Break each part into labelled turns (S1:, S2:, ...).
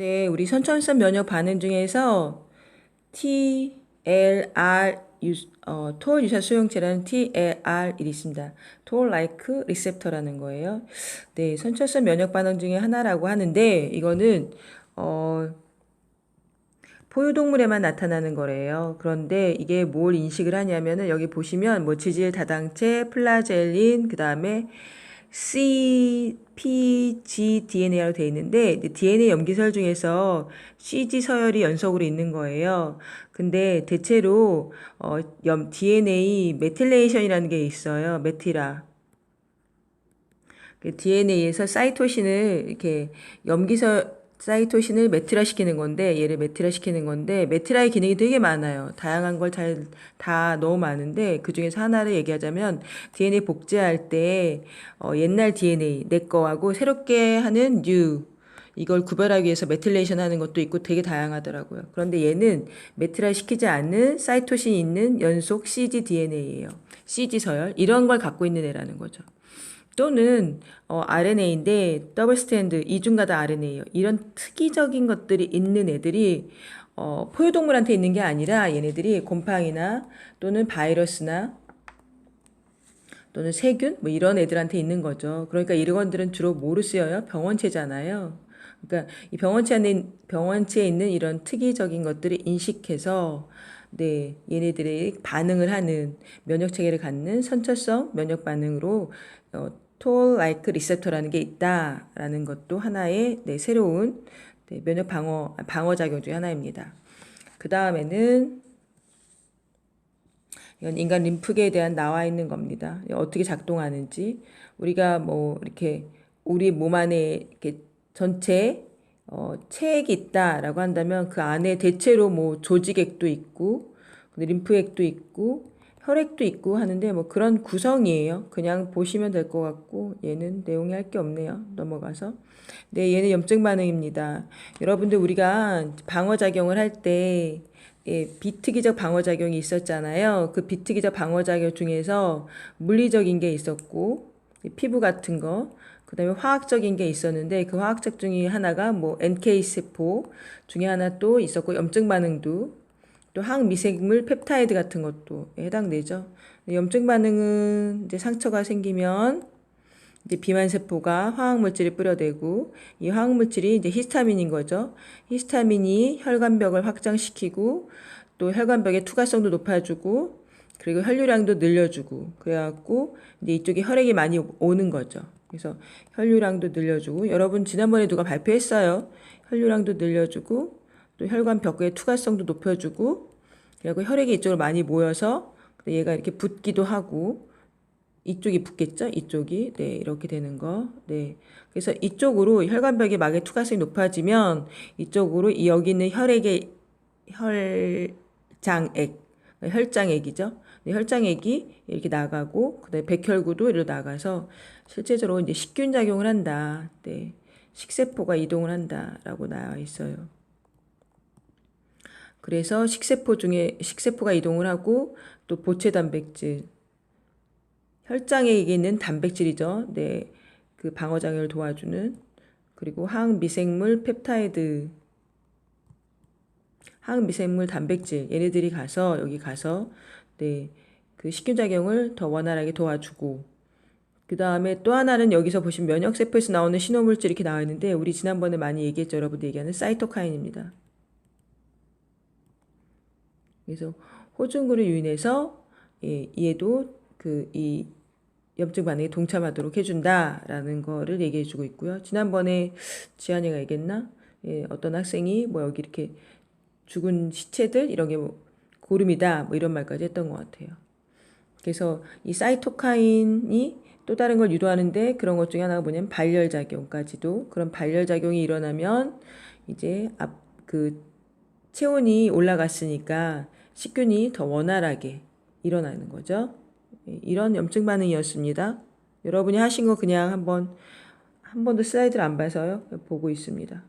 S1: 네, 우리 선천성 면역 반응 중에서 TLR 토ල් 유사 수용체라는 TLR이 있습니다. 토ල් 라이크 리셉터라는 거예요. 네, 선천성 면역 반응 중에 하나라고 하는데 이거는 어, 포유동물에만 나타나는 거래요. 그런데 이게 뭘 인식을 하냐면은 여기 보시면 뭐 지질 다당체, 플라젤린, 그 다음에 cpgDNA라고 되어 있는데 DNA 염기설 중에서 CG 서열이 연속으로 있는 거예요. 근데 대체로 DNA 메틸레이션이라는 게 있어요. 메티라. DNA에서 사이토신을 이렇게 염기서 사이토신을 메티라 시키는 건데 얘를 메티라 시키는 건데 메티라의 기능이 되게 많아요. 다양한 걸 잘 다 너무 많은데 그 중에서 하나를 얘기하자면 DNA 복제할 때 옛날 DNA 내 거하고 새롭게 하는 뉴 이걸 구별하기 위해서 메틸레이션 하는 것도 있고 되게 다양하더라고요. 그런데 얘는 메티라 시키지 않는 사이토신이 있는 연속 cgDNA예요. CG 서열 이런 걸 갖고 있는 애라는 거죠. 또는 RNA인데 더블 스탠드 이중가다 RNA예요. 이런 특이적인 것들이 있는 애들이 포유동물한테 있는 게 아니라 얘네들이 곰팡이나 또는 바이러스나 또는 세균 뭐 이런 애들한테 있는 거죠. 그러니까 이런 것들은 주로 뭐로 쓰여요? 병원체잖아요. 그러니까 이 병원체에 있는 이런 특이적인 것들을 인식해서 네, 얘네들이 반응을 하는 면역 체계를 갖는 선천성 면역 반응으로 토ll like 리셉터라는 게 있다라는 것도 하나의 네, 새로운 네, 면역 방어 작용 중에 하나입니다. 그 다음에는 이건 인간 림프계에 대한 나와 있는 겁니다. 어떻게 작동하는지 우리가 뭐 이렇게 우리 몸 안에 이렇게 전체 체액이 있다라고 한다면 그 안에 대체로 뭐 조직액도 있고 림프액도 있고 혈액도 있고 하는데 뭐 그런 구성이에요. 그냥 보시면 될 것 같고 얘는 내용이 할 게 없네요. 넘어가서 네 얘는 염증 반응입니다. 여러분들 우리가 방어작용을 할때 예, 비특이적 방어작용이 있었잖아요. 그 비특이적 방어작용 중에서 물리적인 게 있었고, 피부 같은 거, 그 다음에 화학적인 게 있었는데, 그 화학적 중에 하나가 뭐 NK세포 중에 하나 또 있었고, 염증 반응도, 또 항미생물 펩타이드 같은 것도 해당되죠. 염증 반응은 이제 상처가 생기면 이제 비만세포가 화학물질을 뿌려대고 이 화학물질이 이제 히스타민인 거죠. 히스타민이 혈관벽을 확장시키고 또 혈관벽의 투과성도 높아주고 그리고 혈류량도 늘려주고 그래갖고 이제 이쪽에 혈액이 많이 오는 거죠. 그래서 혈류량도 늘려주고 여러분 지난번에 누가 발표했어요. 혈류량도 늘려주고 또 혈관벽의 투과성도 높여주고 그리고 혈액이 이쪽으로 많이 모여서 얘가 이렇게 붓기도 하고 이쪽이 붙겠죠? 이쪽이. 네, 이렇게 되는 거. 네. 그래서 이쪽으로 혈관벽의 막의 투과성이 높아지면 이쪽으로 여기 있는 혈장액, 혈장액이죠. 네, 혈장액이 이렇게 나가고, 그다음에 백혈구도 이렇게 나가서 실제적으로 이제 식균 작용을 한다. 네. 식세포가 이동을 한다라고 나와 있어요. 그래서 식세포가 이동을 하고 또 보체 단백질, 혈장에 있는 단백질이죠. 네. 그 방어작용을 도와주는 그리고 항미생물 펩타이드 항미생물 단백질 얘네들이 가서 여기 가서 네. 그 식균작용을 더 원활하게 도와주고 그 다음에 또 하나는 여기서 보시면 면역세포에서 나오는 신호물질 이렇게 나와 있는데 우리 지난번에 많이 얘기했죠. 여러분들 얘기하는 사이토카인입니다. 그래서 호중구를 유인해서 예, 얘도 이 염증 반응에 동참하도록 해준다라는 거를 얘기해주고 있고요. 지난번에 지한이가 얘기했나? 예, 어떤 학생이 뭐 여기 이렇게 죽은 시체들 이런 게뭐 고름이다 뭐 이런 말까지 했던 것 같아요. 그래서 이 사이토카인이 또 다른 걸 유도하는데 그런 것 중에 하나가 뭐냐면 발열작용까지도 그런 발열작용이 일어나면 이제 그 체온이 올라갔으니까 식균이 더 원활하게 일어나는 거죠. 이런 염증 반응이었습니다. 여러분이 하신 거 그냥 한 번도 슬라이드를 안 봐서요. 보고 있습니다.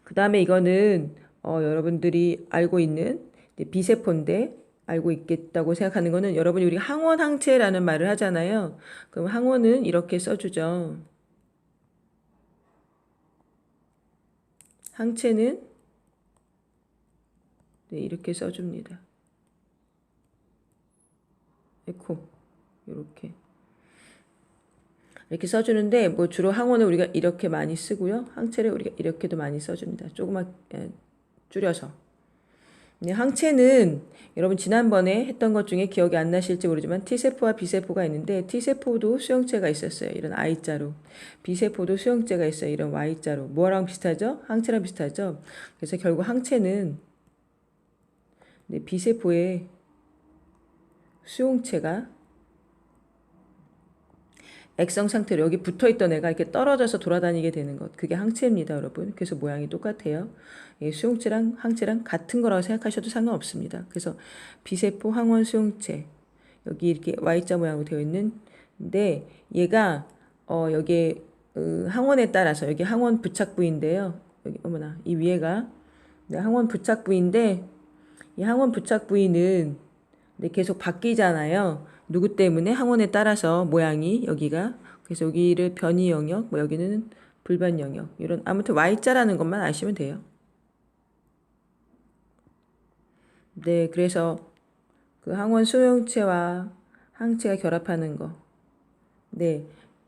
S1: 그 다음에 이거는 여러분들이 알고 있는 비세포인데 알고 있겠다고 생각하는 거는 여러분이 우리 항원 항체라는 말을 하잖아요. 그럼 항원은 이렇게 써주죠. 항체는 네, 이렇게 써줍니다. 에코 이렇게 써주는데 뭐 주로 항원을 우리가 이렇게 많이 쓰고요. 항체를 우리가 이렇게도 많이 써줍니다. 조그맣게 줄여서. 네, 항체는 여러분 지난번에 했던 것 중에 기억이 안 나실지 모르지만 T세포와 B세포가 있는데 T세포도 수용체가 있었어요. 이런 I자로. B세포도 수용체가 있어요. 이런 Y자로. 뭐랑 비슷하죠? 항체랑 비슷하죠? 그래서 결국 항체는 네, B세포의 수용체가 액성 상태로 여기 붙어있던 애가 이렇게 떨어져서 돌아다니게 되는 것. 그게 항체입니다, 여러분. 그래서 모양이 똑같아요. 수용체랑 항체랑 같은 거라고 생각하셔도 상관없습니다. 그래서 비세포 항원 수용체. 여기 이렇게 Y자 모양으로 되어 있는데 얘가 여기에 항원에 따라서 여기 항원 부착 부위인데요. 여기 어머나 이 위에가 네, 항원 부착 부위인데 이 항원 부착 부위는 네, 계속 바뀌잖아요. 누구 때문에 항원에 따라서 모양이 여기가 그래서 여기를 변이 영역, 뭐 여기는 불변 영역 이런 아무튼 Y자라는 것만 아시면 돼요. 네, 그래서 그 항원 수용체와 항체가 결합하는 거. 네,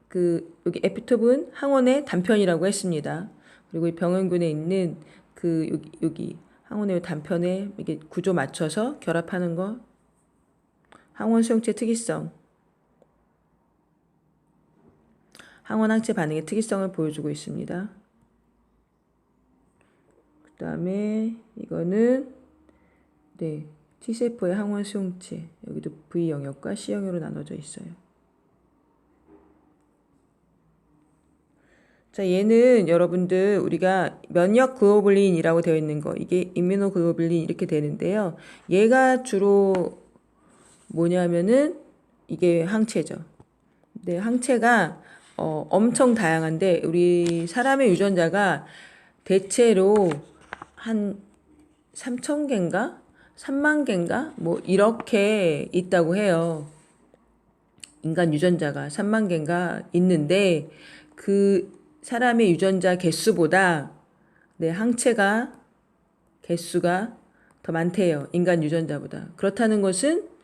S1: 그 여기 에피톱은 항원의 단편이라고 했습니다. 그리고 이 병원균에 있는 그 여기 항원의 단편에 이게 구조 맞춰서 결합하는 거. 항원 수용체 특이성. 항원 항체 반응의 특이성을 보여주고 있습니다. 그 다음에 이거는 네, T세포의 항원 수용체. 여기도 V 영역과 C 영역으로 나눠져 있어요. 자, 얘는 여러분들 우리가 면역 글로불린이라고 되어 있는 거. 이게 임뮤노 글로불린 이렇게 되는데요. 얘가 주로 뭐냐면은 이게 항체죠. 네, 항체가 엄청 다양한데 우리 사람의 유전자가 대체로 한 3,000개인가? 30,000개인가? 뭐 이렇게 있다고 해요. 인간 유전자가 30,000개인가 있는데 그 사람의 유전자 개수보다 네, 항체가 개수가 더 많대요. 인간 유전자보다. 그렇다는 것은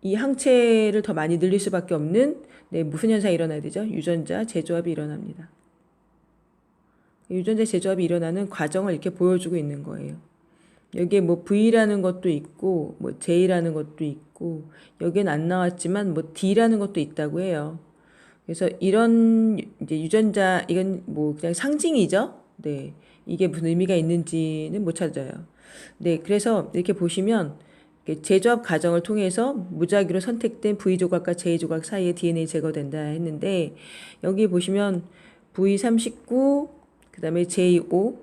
S1: 이 항체를 더 많이 늘릴 수밖에 없는 네, 무슨 현상이 일어나야 되죠? 유전자 재조합이 일어납니다. 유전자 재조합이 일어나는 과정을 이렇게 보여주고 있는 거예요. 여기에 뭐 V라는 것도 있고 뭐 J라는 것도 있고 여기엔 안 나왔지만 뭐 D라는 것도 있다고 해요. 그래서 이런 이제 유전자 이건 뭐 그냥 상징이죠. 네. 이게 무슨 의미가 있는지는 못 찾아요. 네. 그래서 이렇게 보시면 재조합 과정을 통해서 무작위로 선택된 V조각과 J조각 사이에 DNA 제거된다 했는데 여기 보시면 V39 그 다음에 J5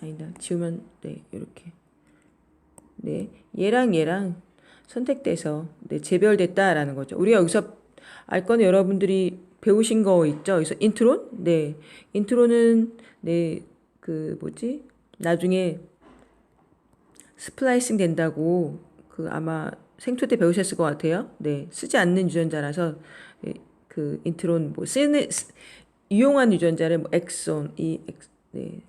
S1: 아니다 지우면 네 이렇게 네 얘랑 선택돼서 네, 재별됐다라는 거죠. 우리가 여기서 알 거는 여러분들이 배우신 거 있죠. 그래서 인트론 네 인트론은 네 그 뭐지 나중에 스플라이싱 된다고 그 아마 생초 때 배우셨을 것 같아요. 네 쓰지 않는 유전자라서 네, 그 인트론 뭐 쓰는 이용한 유전자를 뭐 엑손 네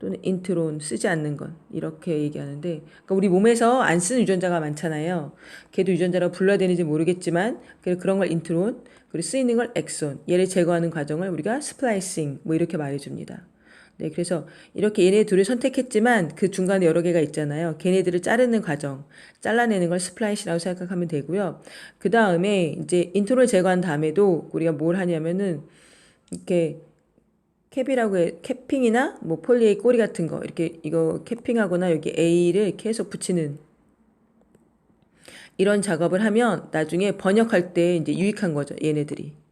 S1: 또는 인트론 쓰지 않는 것 이렇게 얘기하는데 그러니까 우리 몸에서 안 쓰는 유전자가 많잖아요. 걔도 유전자라고 불러야 되는지 모르겠지만 그런 걸 인트론 그리고 쓰이는 걸 엑손 얘를 제거하는 과정을 우리가 스플라이싱 뭐 이렇게 말해줍니다. 네, 그래서 이렇게 얘네 둘을 선택했지만 그 중간에 여러 개가 있잖아요. 걔네들을 자르는 과정, 잘라내는 걸 스플라이시라고 생각하면 되고요. 그 다음에 이제 인트론을 제거한 다음에도 우리가 뭘 하냐면은 이렇게 캡이라고 해, 캐핑이나 뭐 폴리에이 꼬리 같은 거 이렇게 이거 캐핑하거나 여기 A를 계속 붙이는 이런 작업을 하면 나중에 번역할 때 이제 유익한 거죠. 얘네들이.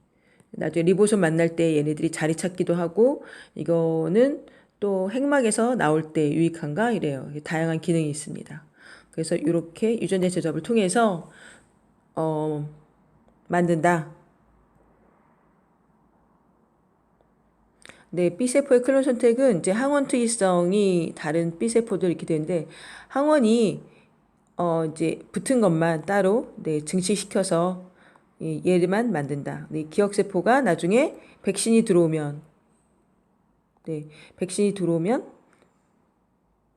S1: 나중에 리보솜 만날 때 얘네들이 자리 찾기도 하고 이거는 또 핵막에서 나올 때 유익한가 이래요. 다양한 기능이 있습니다. 그래서 이렇게 유전자 제조합을 통해서 만든다. 네, B세포의 클론 선택은 이제 항원 특이성이 다른 B세포들 이렇게 되는데 항원이 이제 붙은 것만 따로 네, 증식시켜서 얘만 만든다. 네, 기억세포가 나중에 백신이 들어오면, 네, 백신이 들어오면,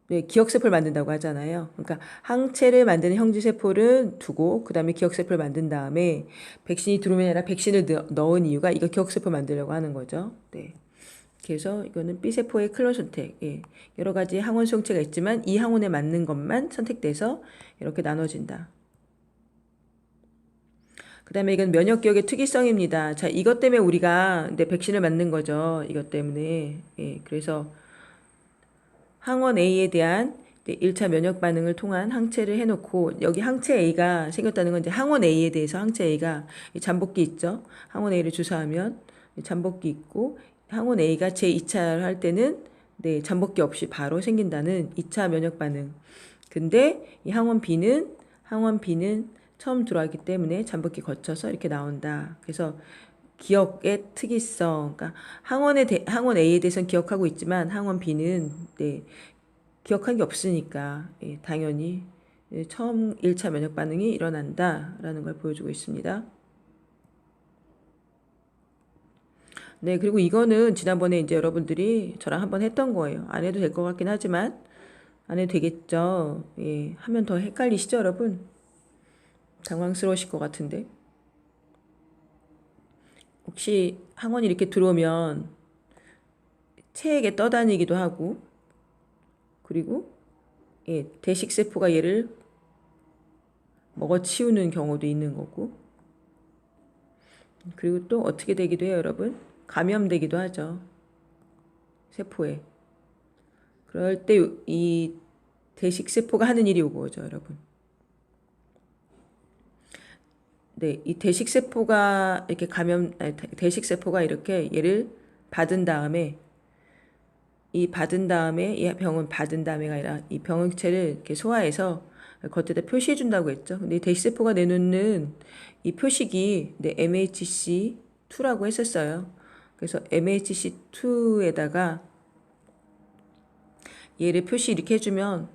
S1: 네, 기억세포를 만든다고 하잖아요. 그러니까 항체를 만드는 형질세포를 두고 그 다음에 기억세포를 만든 다음에 백신이 들어오면 아니라 백신을 넣은 이유가 이거 기억세포 만들려고 하는 거죠. 네. 그래서 이거는 B세포의 클론 선택. 예. 여러 가지 항원 수용체가 있지만 이 항원에 맞는 것만 선택돼서 이렇게 나눠진다. 그 다음에 이건 면역기억의 특이성입니다. 자, 이것 때문에 우리가 이제 백신을 맞는 거죠. 이것 때문에. 예. 그래서 항원 A에 대한 1차 면역 반응을 통한 항체를 해놓고 여기 항체 A가 생겼다는 건 이제 항원 A에 대해서 항체 A가 잠복기 있죠. 항원 A를 주사하면 잠복기 있고 항원 A가 제2차를 할 때는 네, 잠복기 없이 바로 생긴다는 2차 면역 반응. 근데 이 항원 B는 처음 들어왔기 때문에 잠복기 거쳐서 이렇게 나온다. 그래서 기억의 특이성, 그러니까 항원 A에 대해서는 기억하고 있지만 항원 B는 네, 기억한 게 없으니까 예, 당연히 처음 1차 면역 반응이 일어난다라는 걸 보여주고 있습니다. 네, 그리고 이거는 지난번에 이제 여러분들이 저랑 한번 했던 거예요. 안 해도 될 것 같긴 하지만 안 해도 되겠죠. 예, 하면 더 헷갈리시죠, 여러분? 당황스러우실 것 같은데. 혹시 항원이 이렇게 들어오면 체액에 떠다니기도 하고 그리고 예, 대식세포가 얘를 먹어치우는 경우도 있는 거고 그리고 또 어떻게 되기도 해요, 여러분? 감염되기도 하죠. 세포에. 그럴 때 이 대식세포가 하는 일이 오고죠, 여러분. 네, 이 대식세포가 이렇게 대식세포가 이렇게 얘를 받은 다음에 이 병은 받은 다음에가 아니라 이 병원체를 이렇게 소화해서 겉에다 표시해 준다고 했죠. 근데 대식세포가 내놓는 이 표식이 네, MHC2라고 했었어요. 그래서 MHC2에다가 얘를 표시 이렇게 해주면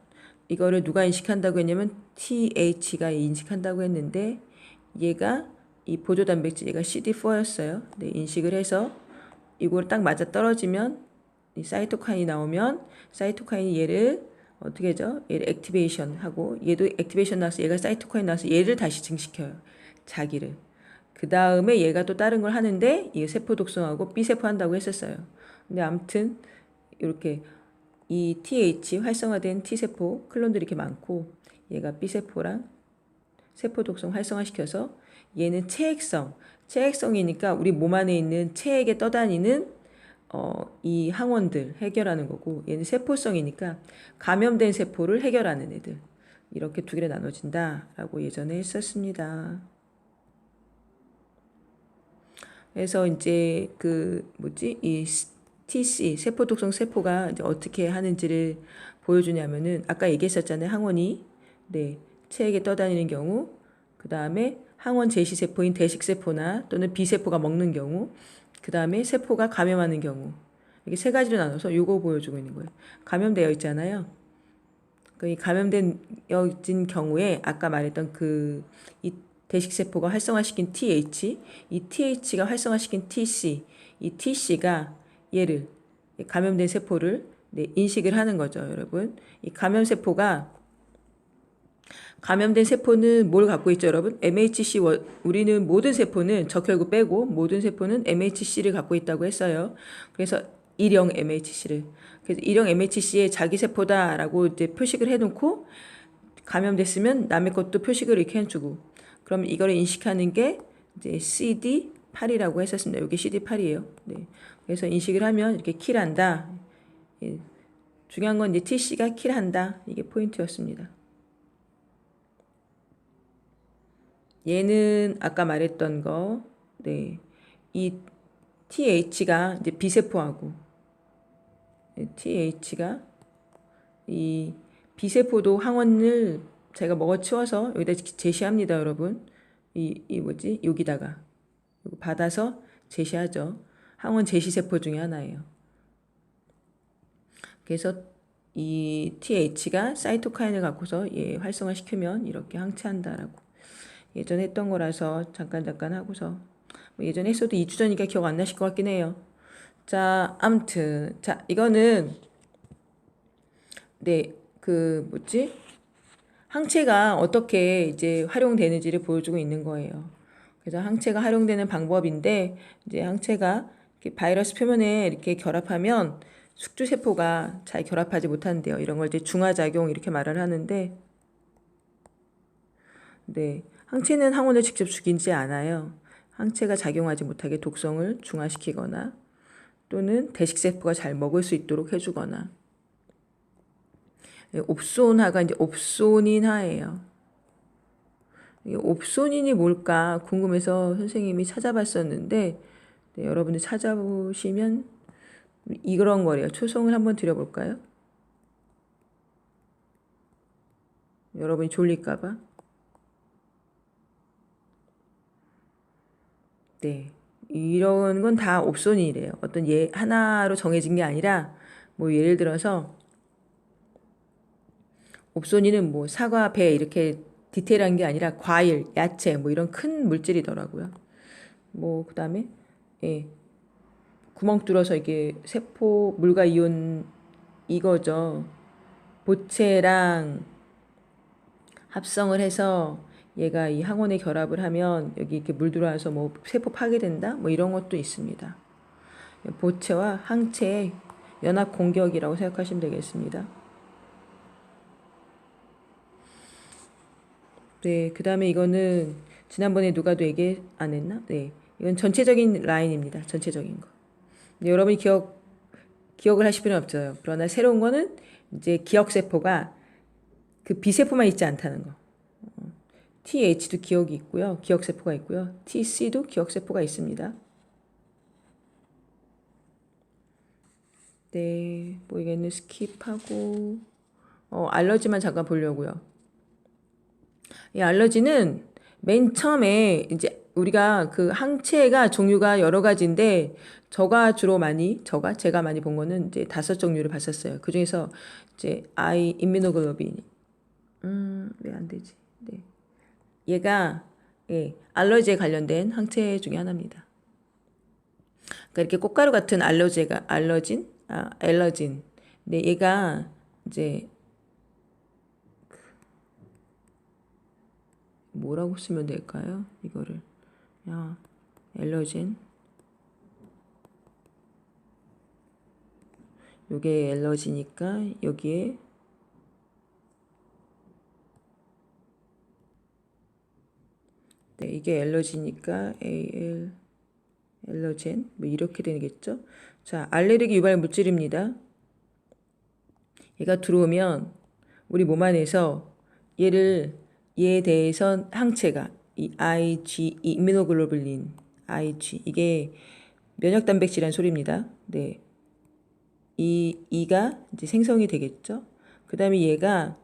S1: 이거를 누가 인식한다고 했냐면 TH가 인식한다고 했는데 얘가 이 보조단백질 얘가 CD4였어요. 네, 인식을 해서 이걸 딱 맞아 떨어지면 이 사이토카인이 나오면 사이토카인이 얘를 어떻게 하죠? 얘를 액티베이션 하고 얘도 액티베이션 나와서 얘가 사이토카인 나와서 얘를 다시 증식해요. 자기를. 그 다음에 얘가 또 다른 걸 하는데 이 세포 독성하고 B세포 한다고 했었어요. 근데 아무튼 이렇게 이 TH 활성화된 T세포 클론들이 이렇게 많고 얘가 B세포랑 세포 독성 활성화시켜서 얘는 체액성이니까 우리 몸 안에 있는 체액에 떠다니는 이 항원들 해결하는 거고 얘는 세포성이니까 감염된 세포를 해결하는 애들 이렇게 두 개로 나눠진다라고 예전에 했었습니다. 그래서 이제 이 TC 세포 독성 세포가 이제 어떻게 하는지를 보여주냐면은 아까 얘기했었잖아요. 항원이 네 체액에 떠다니는 경우 그 다음에 항원 제시 세포인 대식세포나 또는 B세포가 먹는 경우 그 다음에 세포가 감염하는 경우 이렇게 세 가지로 나눠서 요거 보여주고 있는 거예요. 감염되어 있잖아요. 이 감염된 경우에 아까 말했던 이 대식세포가 활성화시킨 TH, 이 TH가 활성화시킨 TC, 이 TC가 얘를 감염된 세포를 네, 인식을 하는 거죠, 여러분. 이 감염된 세포는 뭘 갖고 있죠, 여러분? 우리는 모든 세포는 적혈구 빼고 모든 세포는 MHC를 갖고 있다고 했어요. 그래서 일형 MHC를. 그래서 일형 MHC의 자기 세포다라고 이제 표식을 해놓고 감염됐으면 남의 것도 표식을 이렇게 해주고 그럼 이거를 인식하는 게 이제 CD8이라고 했었습니다. 여기 CD8이에요. 네. 그래서 인식을 하면 이렇게 킬한다. 예. 중요한 건 이제 TC가 킬한다. 이게 포인트였습니다. 얘는 아까 말했던 거, 네. 이 TH가 이제 B세포하고, TH가 이 B세포도 항원을 제가 먹어치워서 여기다 제시합니다, 여러분. 여기다가. 받아서 제시하죠. 항원 제시세포 중에 하나예요. 그래서 이 TH가 사이토카인을 갖고서 활성화시키면 이렇게 항체한다라고. 예전에 했던 거라서 잠깐 하고서 뭐 예전에 했어도 2주 전이니까 기억 안 나실 것 같긴 해요. 자, 암튼 자 이거는 네, 그 뭐지? 항체가 어떻게 이제 활용되는지를 보여주고 있는 거예요. 그래서 항체가 활용되는 방법인데 이제 항체가 이렇게 바이러스 표면에 이렇게 결합하면 숙주세포가 잘 결합하지 못한대요. 이런 걸 이제 중화작용 이렇게 말을 하는데 네, 항체는 항원을 직접 죽이지 않아요. 항체가 작용하지 못하게 독성을 중화시키거나 또는 대식세포가 잘 먹을 수 있도록 해주거나 옵소인하가 이제 옵소닌하예요. 옵소닌이 뭘까 궁금해서 선생님이 찾아봤었는데 네, 여러분들 찾아보시면 이런 거래요. 초성을 한번 드려볼까요? 여러분이 졸릴까봐. 네, 이런 건 다 옵소닌이래요. 어떤 하나로 정해진 게 아니라 뭐 예를 들어서 옵소닌은 뭐 사과, 배 이렇게 디테일한 게 아니라 과일, 야채 뭐 이런 큰 물질이더라고요. 뭐 그다음에 예, 구멍 뚫어서 이게 세포 물과 이온 이거죠. 보체랑 합성을 해서 얘가 이 항원에 결합을 하면 여기 이렇게 물 들어와서 뭐 세포 파괴된다? 뭐 이런 것도 있습니다. 보체와 항체의 연합 공격이라고 생각하시면 되겠습니다. 네, 그 다음에 이거는 지난번에 누가도 얘기 안 했나? 네, 이건 전체적인 라인입니다. 전체적인 거. 여러분이 기억을 하실 필요는 없어요. 그러나 새로운 거는 이제 기억세포가 그 비세포만 있지 않다는 거. TH도 기억이 있고요. 기억세포가 있고요. TC도 기억세포가 있습니다. 네, 보이겠는 스킵하고 알러지만 잠깐 보려고요. 이 알러지는 맨 처음에 이제 우리가 그 항체가 종류가 여러 가지인데 제가 많이 본 거는 이제 5종류를 봤었어요. 그 중에서 이제 임뮤노글로빈 왜 안 되지? 네. 얘가 예, 알러지에 관련된 항체 중에 하나입니다. 그러니까 이렇게 꽃가루 같은 알러진. 네, 얘가 이제 뭐라고 쓰면 될까요? 이거를 알러진. 요게 알러지니까 여기에 네, 이게 알러지니까 알러젠 뭐 이렇게 되겠죠. 자, 알레르기 유발 물질입니다. 얘가 들어오면 우리 몸 안에서 얘에 대해서 항체가 이 이뮤노글로불린 IG 이게 면역 단백질이라는 소리입니다. 네. 이가 이제 생성이 되겠죠. 그다음에 얘가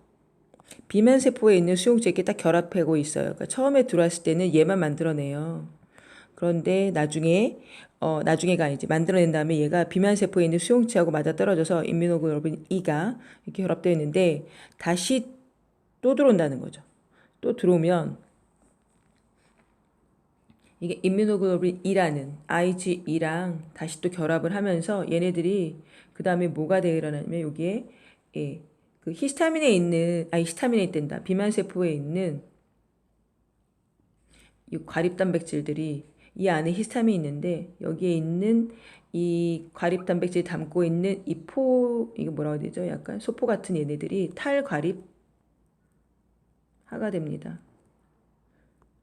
S1: 비만 세포에 있는 수용체에 딱 결합하고 있어요. 그러니까 처음에 들어왔을 때는 얘만 만들어내요. 그런데 나중에가 이제 만들어낸 다음에 얘가 비만 세포에 있는 수용체하고 맞아떨어져서 임뮤노글로빈 E가 이렇게 결합되어 있는데 다시 또 들어온다는 거죠. 또 들어오면 이게 임뮤노글로빈 E라는 IgE랑 다시 또 결합을 하면서 얘네들이 그 다음에 뭐가 되려냐면 여기에 그 히스타민에 있단다. 비만 세포에 있는 이 과립 단백질들이 이 안에 히스타민이 있는데 여기에 있는 이 과립 단백질 담고 있는 이거 뭐라고 해야 되죠? 약간 소포 같은 얘네들이 탈과립 하가 됩니다.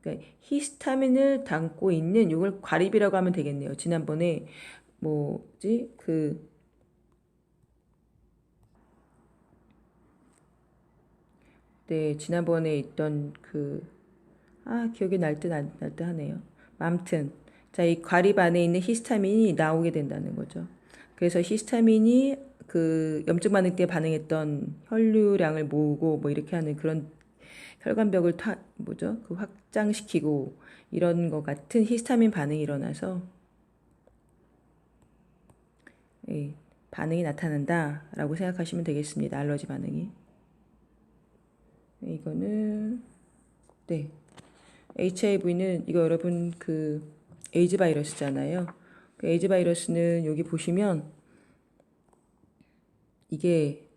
S1: 그러니까 히스타민을 담고 있는 이걸 과립이라고 하면 되겠네요. 지난번에 뭐지? 네, 지난번에 있던 기억이 날 듯 하네요. 아무튼 자, 이 과립 안에 있는 히스타민이 나오게 된다는 거죠. 그래서 히스타민이 그 염증 반응 때 반응했던 혈류량을 모으고 뭐 이렇게 하는 그런 혈관벽을 그 확장시키고 이런 것 같은 히스타민 반응이 일어나서 예, 반응이 나타난다라고 생각하시면 되겠습니다. 알러지 반응이. 이거는 네. HIV는 이거 여러분 그 에이즈 바이러스잖아요. 그 에이즈 바이러스는 여기 보시면 이게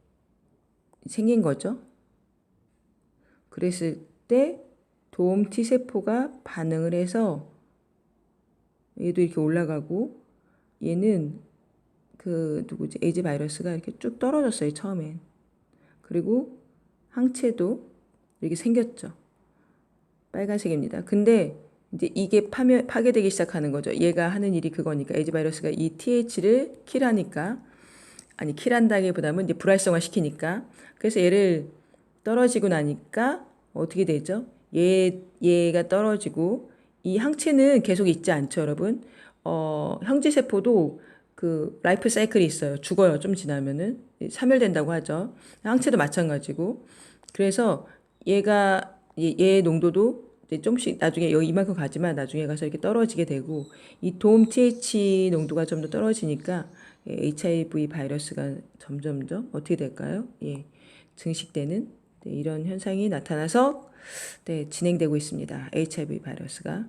S1: 생긴 거죠. 그랬을 때 도움 T세포가 반응을 해서 얘도 이렇게 올라가고 얘는 그 누구지? 에이즈 바이러스가 이렇게 쭉 떨어졌어요, 처음엔. 그리고 항체도 이렇게 생겼죠. 빨간색입니다. 근데 이제 이게 파괴되기 시작하는 거죠. 얘가 하는 일이 그거니까 에이즈 바이러스가 이 TH를 킬하니까 아니 킬한다기보다는 이제 불활성화 시키니까 그래서 얘를 떨어지고 나니까 어떻게 되죠? 얘가 떨어지고 이 항체는 계속 있지 않죠, 여러분? 형제 세포도 그 라이프 사이클이 있어요. 죽어요. 좀 지나면은 사멸된다고 하죠. 항체도 마찬가지고. 그래서 얘 농도도 이제 좀씩 나중에 여기 이만큼 가지만 나중에 가서 이렇게 떨어지게 되고 이 도움 TH 농도가 좀 더 떨어지니까 HIV 바이러스가 점점점 어떻게 될까요? 예, 증식되는 이런 현상이 나타나서 진행되고 있습니다. HIV 바이러스가.